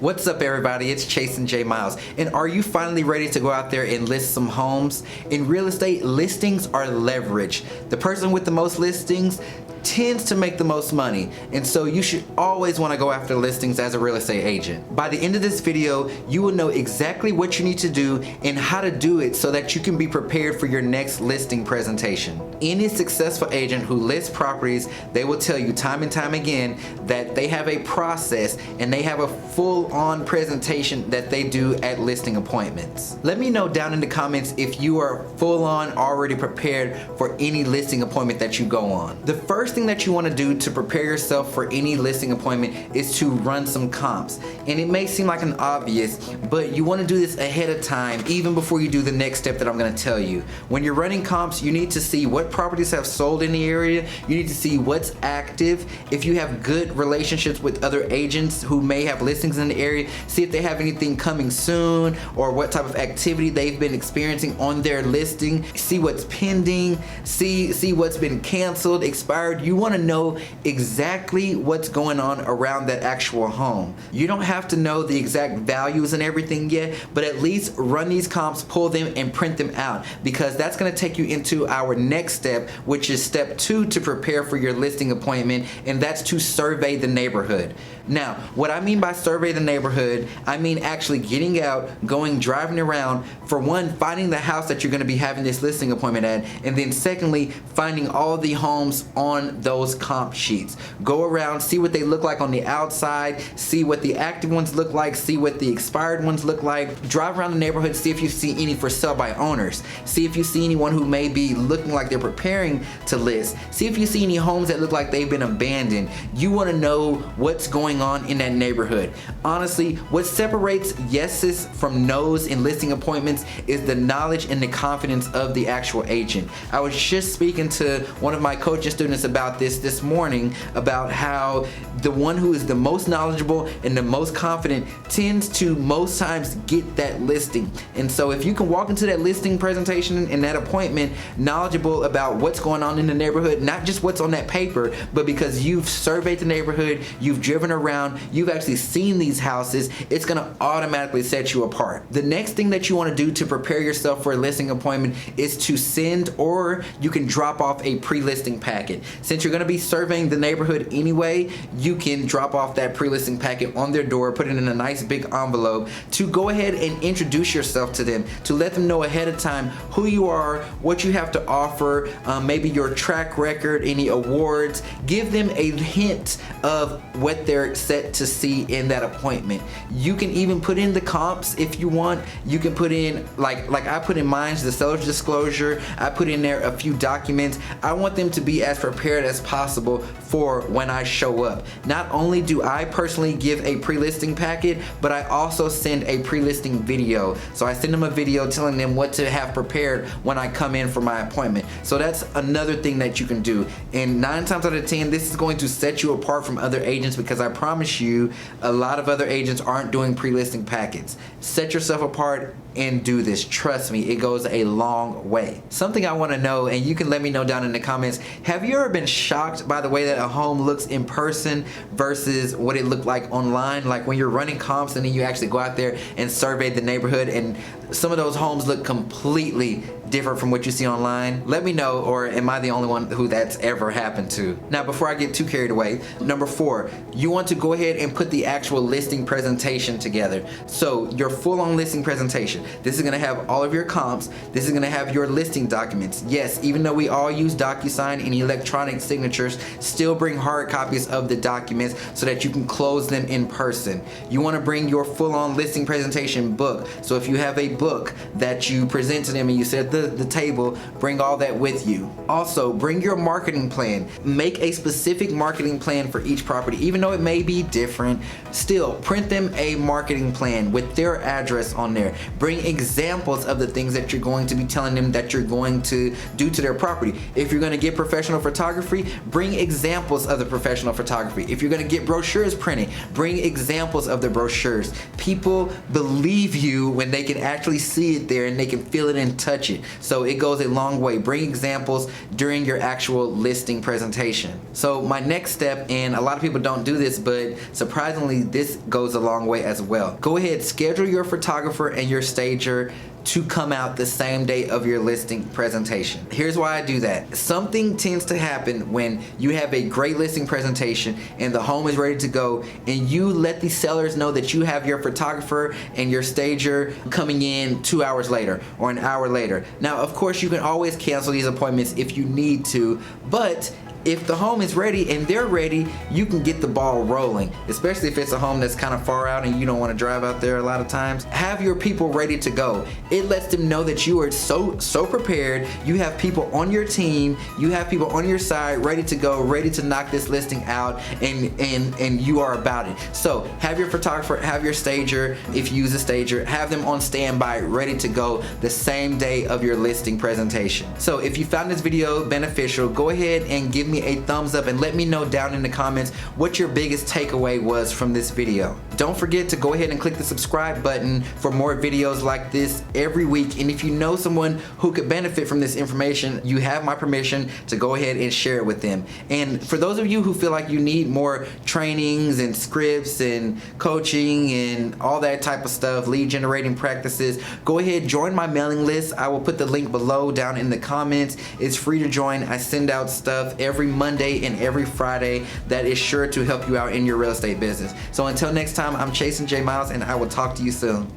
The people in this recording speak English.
What's up everybody, it's Chastin J Miles, and are you finally ready to go out there and list some homes? In real estate, listings are leverage. The person with the most listings tends to make the most money, and so you should always want to go after listings as a real estate agent. By the end of this video, you will know exactly what you need to do and how to do it so that you can be prepared for your next listing presentation. Any successful agent who lists properties, they will tell you time and time again that they have a process and they have a full-on presentation that they do at listing appointments. Let me know down in the comments if you are full-on already prepared for any listing appointment that you go on. The first thing that you want to do to prepare yourself for any listing appointment is to run some comps. And it may seem like an obvious, but you want to do this ahead of time, even before you do the next step that I'm going to tell you. When you're running comps, you need to see what properties have sold in the area. You need to see what's active. If you have good relationships with other agents who may have listings in the area, see if they have anything coming soon or what type of activity they've been experiencing on their listing. See what's pending, see what's been canceled, expired. You want to know exactly what's going on around that actual home. You don't have to know the exact values and everything yet, but at least run these comps, pull them and print them out, because that's going to take you into our next step, which is step 2 to prepare for your listing appointment, and that's to survey the neighborhood. Now, what I mean by survey the neighborhood, I mean actually getting out, driving around, for one, finding the house that you're going to be having this listing appointment at, and then secondly, finding all the homes on those comp sheets. Go around, see what they look like on the outside, see what the active ones look like, see what the expired ones look like. Drive around the neighborhood, see if you see any for sale by owners. See if you see anyone who may be looking like they're preparing to list. See if you see any homes that look like they've been abandoned. You want to know what's going on in that neighborhood. Honestly, what separates yeses from nos in listing appointments is the knowledge and the confidence of the actual agent. I was just speaking to one of my coaching students about this morning, about how the one who is the most knowledgeable and the most confident tends to most times get that listing. And so if you can walk into that listing presentation and that appointment knowledgeable about what's going on in the neighborhood, not just what's on that paper, but because you've surveyed the neighborhood, you've driven around, you've actually seen these houses, it's going to automatically set you apart. The next thing that you want to do to prepare yourself for a listing appointment is to send, or you can drop off, a pre-listing packet. Since you're going to be surveying the neighborhood anyway, you can drop off that pre-listing packet on their door, put it in a nice big envelope, to go ahead and introduce yourself to them, to let them know ahead of time who you are, what you have to offer, maybe your track record, any awards. Give them a hint of what they're set to see in that appointment. You can even put in the comps if you want. You can put in, like I put in mine, the seller's disclosure. I put in there a few documents. I want them to be as prepared as possible for when I show up. Not only do I personally give a pre-listing packet, but I also send a pre-listing video. So I send them a video telling them what to have prepared when I come in for my appointment. So that's another thing that you can do. And 9 times out of 10, this is going to set you apart from other agents, because I promise you, a lot of other agents aren't doing pre-listing packets. Set yourself apart and do this. Trust me, it goes a long way. Something I want to know, and you can let me know down in the comments, have you ever been shocked by the way that a home looks in person versus what it looked like online? Like when you're running comps and then you actually go out there and survey the neighborhood, and some of those homes look completely different from what you see online. Let me know, or am I the only one who that's ever happened to? Now, before I get too carried away, number 4, you want to go ahead and put the actual listing presentation together. So your full-on listing presentation, this is going to have all of your comps. This is going to have your listing documents. Yes, even though we all use DocuSign and electronic signatures, still bring hard copies of the documents so that you can close them in person. You want to bring your full-on listing presentation book. So if you have a book that you present to them and you sit at the table, bring all that with you. Also, bring your marketing plan. Make a specific marketing plan for each property. Even though it may be different, still print them a marketing plan with their address on there. Bring bring examples of the things that you're going to be telling them that you're going to do to their property. If you're going to get professional photography, bring examples of the professional photography. If you're going to get brochures printed, bring examples of the brochures. People believe you when they can actually see it there and they can feel it and touch it. So it goes a long way. Bring examples during your actual listing presentation. So my next step, and a lot of people don't do this, but surprisingly this goes a long way as well. Go ahead, schedule your photographer and your stager to come out the same day of your listing presentation. Here's why I do that. Something tends to happen when you have a great listing presentation and the home is ready to go, and you let the sellers know that you have your photographer and your stager coming in 2 hours later or an hour later. Now, of course, you can always cancel these appointments if you need to, but if the home is ready and they're ready, you can get the ball rolling, especially if it's a home that's kind of far out and you don't want to drive out there a lot of times. Have your people ready to go. It lets them know that you are so prepared. You have people on your team, you have people on your side ready to go, ready to knock this listing out, and you are about it. So have your photographer, have your stager, if you use a stager, have them on standby ready to go the same day of your listing presentation. So if you found this video beneficial, go ahead and give me a thumbs up and let me know down in the comments what your biggest takeaway was from this video. Don't forget to go ahead and click the subscribe button for more videos like this every week, and if you know someone who could benefit from this information, you have my permission to go ahead and share it with them. And for those of you who feel like you need more trainings and scripts and coaching and all that type of stuff, lead generating practices, go ahead, join my mailing list. I will put the link below down in the comments. It's free to join. I send out stuff every Monday and every Friday that is sure to help you out in your real estate business. So until next time, I'm Chastin J. Miles, and I will talk to you soon.